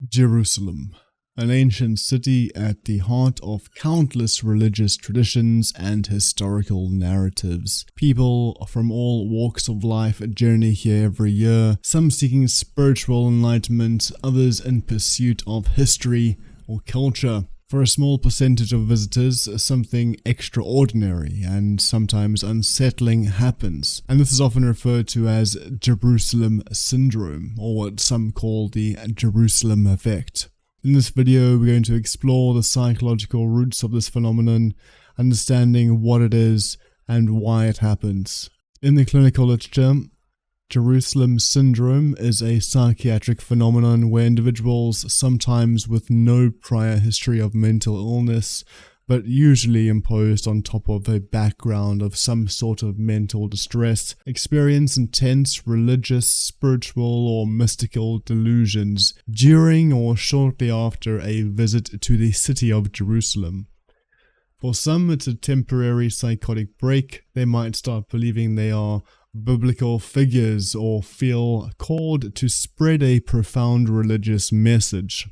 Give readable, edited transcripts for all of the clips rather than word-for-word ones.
Jerusalem, an ancient city at the heart of countless religious traditions and historical narratives. People from all walks of life journey here every year, some seeking spiritual enlightenment, others in pursuit of history or culture. For a small percentage of visitors, something extraordinary and sometimes unsettling happens, and this is often referred to as Jersusalem Syndrome, or what some call the Jersusalem Effect. In this video, we're going to explore the psychological roots of this phenomenon, understanding what it is and why it happens. In the clinical literature, Jersusalem Syndrome is a psychiatric phenomenon where individuals, sometimes with no prior history of mental illness, but usually imposed on top of a background of some sort of mental distress, experience intense religious, spiritual, or mystical delusions during or shortly after a visit to the city of Jerusalem. For some, it's a temporary psychotic break. They might start believing they are biblical figures or feel called to spread a profound religious message.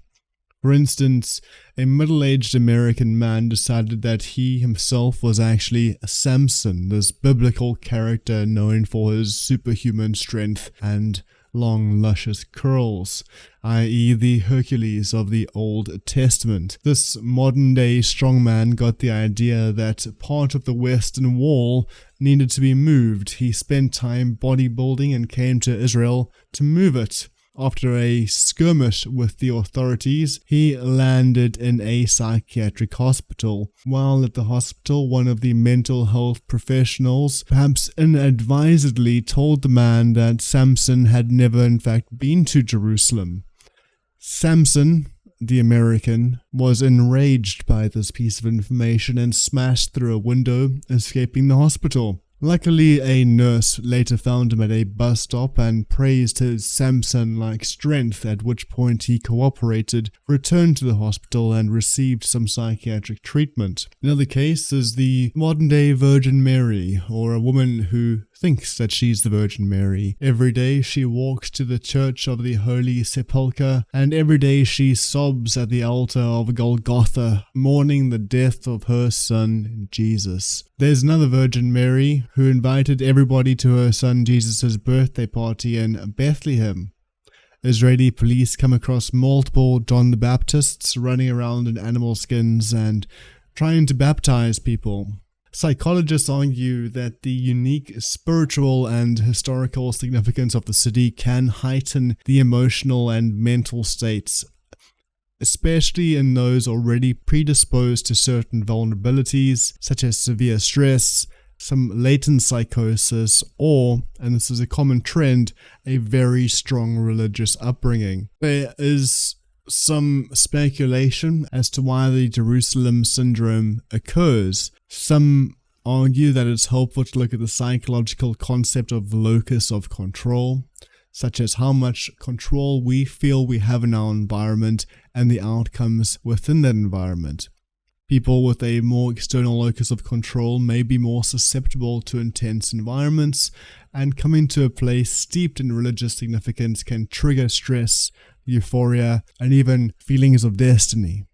For instance, a middle-aged American man decided that he himself was actually Samson, this biblical character known for his superhuman strength and long, luscious curls, i.e. the Hercules of the Old Testament. This modern-day strongman got the idea that part of the Western Wall needed to be moved. He spent time bodybuilding and came to Israel to move it. After a skirmish with the authorities, he landed in a psychiatric hospital. While at the hospital, one of the mental health professionals, perhaps inadvisedly, told the man that Samson had never in fact been to Jerusalem. Samson, the American, was enraged by this piece of information and smashed through a window, escaping the hospital. Luckily, a nurse later found him at a bus stop and praised his Samson-like strength, at which point he cooperated, returned to the hospital, and received some psychiatric treatment. Another case is the modern-day Virgin Mary, or a woman who thinks that she's the Virgin Mary. Every day she walks to the Church of the Holy Sepulchre, and every day she sobs at the altar of Golgotha, mourning the death of her son Jesus. There's another Virgin Mary who invited everybody to her son Jesus' birthday party in Bethlehem. Israeli police come across multiple John the Baptists running around in animal skins and trying to baptize people. Psychologists argue that the unique spiritual and historical significance of the city can heighten the emotional and mental states, especially in those already predisposed to certain vulnerabilities, such as severe stress, some latent psychosis, or, and this is a common trend, a very strong religious upbringing. There is some speculation as to why the Jersusalem Syndrome occurs. Some argue that it's helpful to look at the psychological concept of locus of control, such as how much control we feel we have in our environment and the outcomes within that environment. People with a more external locus of control may be more susceptible to intense environments, and coming to a place steeped in religious significance can trigger stress, euphoria, and even feelings of destiny.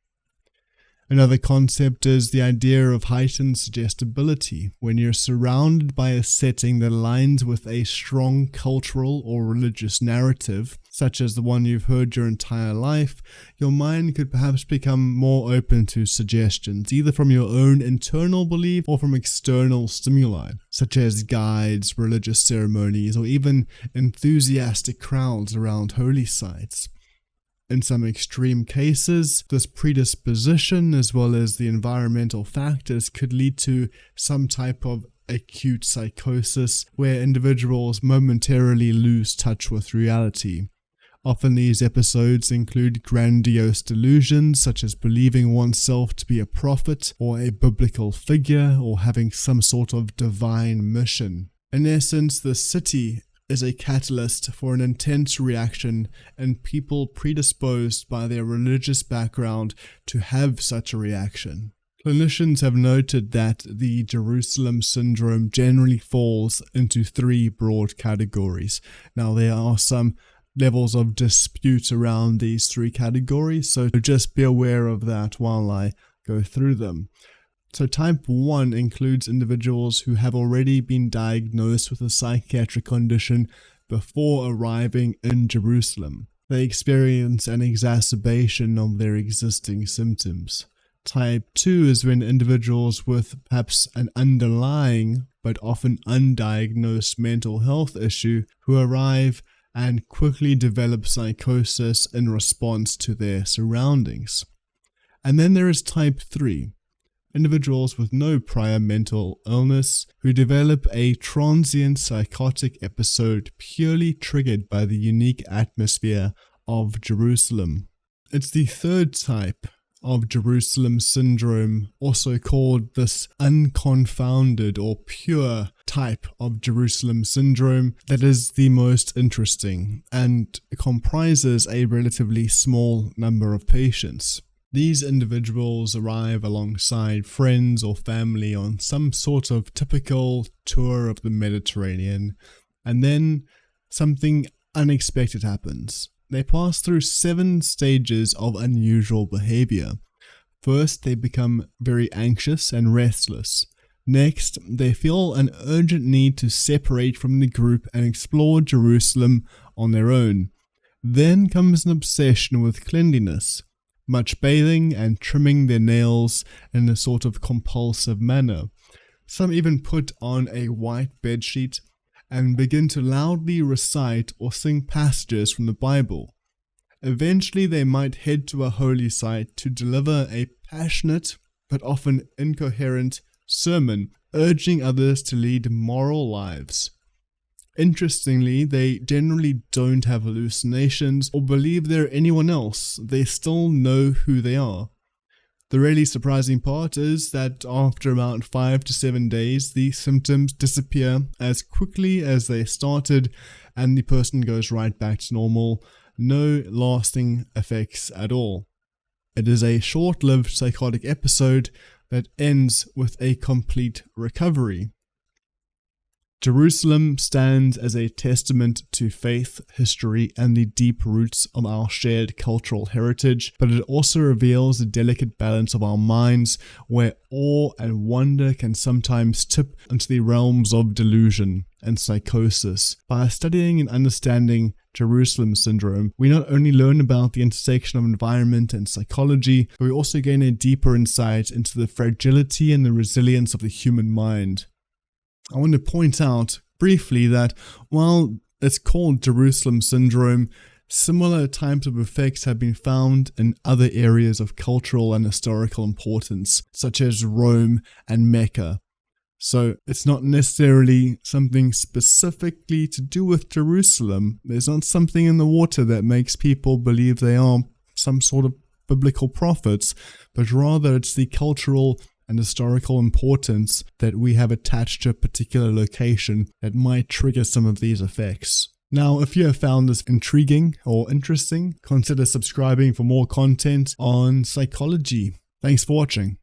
Another concept is the idea of heightened suggestibility. When you're surrounded by a setting that aligns with a strong cultural or religious narrative, such as the one you've heard your entire life, your mind could perhaps become more open to suggestions, either from your own internal belief or from external stimuli, such as guides, religious ceremonies, or even enthusiastic crowds around holy sites. In some extreme cases, this predisposition, as well as the environmental factors, could lead to some type of acute psychosis where individuals momentarily lose touch with reality. Often these episodes include grandiose delusions, such as believing oneself to be a prophet or a biblical figure, or having some sort of divine mission. In essence, the city is a catalyst for an intense reaction in people predisposed by their religious background to have such a reaction. Clinicians have noted that the Jersusalem Syndrome generally falls into three broad categories. Now, there are some levels of dispute around these three categories, so just be aware of that while I go through them. So type 1 includes individuals who have already been diagnosed with a psychiatric condition before arriving in Jerusalem. They experience an exacerbation of their existing symptoms. Type 2 is when individuals with perhaps an underlying but often undiagnosed mental health issue who arrive and quickly develop psychosis in response to their surroundings. And then there is type 3, individuals with no prior mental illness who develop a transient psychotic episode purely triggered by the unique atmosphere of Jerusalem. It's the third type of Jersusalem Syndrome, also called this unconfounded or pure type of Jersusalem Syndrome, that is the most interesting and comprises a relatively small number of patients. These individuals arrive alongside friends or family on some sort of typical tour of the Mediterranean, and then something unexpected happens. They pass through 7 stages of unusual behavior. First, they become very anxious and restless. Next, they feel an urgent need to separate from the group and explore Jerusalem on their own. Then comes an obsession with cleanliness, much bathing and trimming their nails in a sort of compulsive manner. Some even put on a white bedsheet and begin to loudly recite or sing passages from the Bible. Eventually, they might head to a holy site to deliver a passionate but often incoherent sermon, urging others to lead moral lives. Interestingly, they generally don't have hallucinations or believe they're anyone else. They still know who they are. The really surprising part is that after about 5 to 7 days, the symptoms disappear as quickly as they started and the person goes right back to normal. No lasting effects at all. It is a short-lived psychotic episode that ends with a complete recovery. Jerusalem stands as a testament to faith, history, and the deep roots of our shared cultural heritage, but it also reveals the delicate balance of our minds, where awe and wonder can sometimes tip into the realms of delusion and psychosis. By studying and understanding Jersusalem Syndrome, we not only learn about the intersection of environment and psychology, but we also gain a deeper insight into the fragility and the resilience of the human mind. I want to point out briefly that while it's called Jersusalem Syndrome, similar types of effects have been found in other areas of cultural and historical importance, such as Rome and Mecca. So it's not necessarily something specifically to do with Jerusalem. There's not something in the water that makes people believe they are some sort of biblical prophets, but rather it's the cultural and historical importance that we have attached to a particular location that might trigger some of these effects. Now, if you have found this intriguing or interesting, consider subscribing for more content on psychology. Thanks for watching.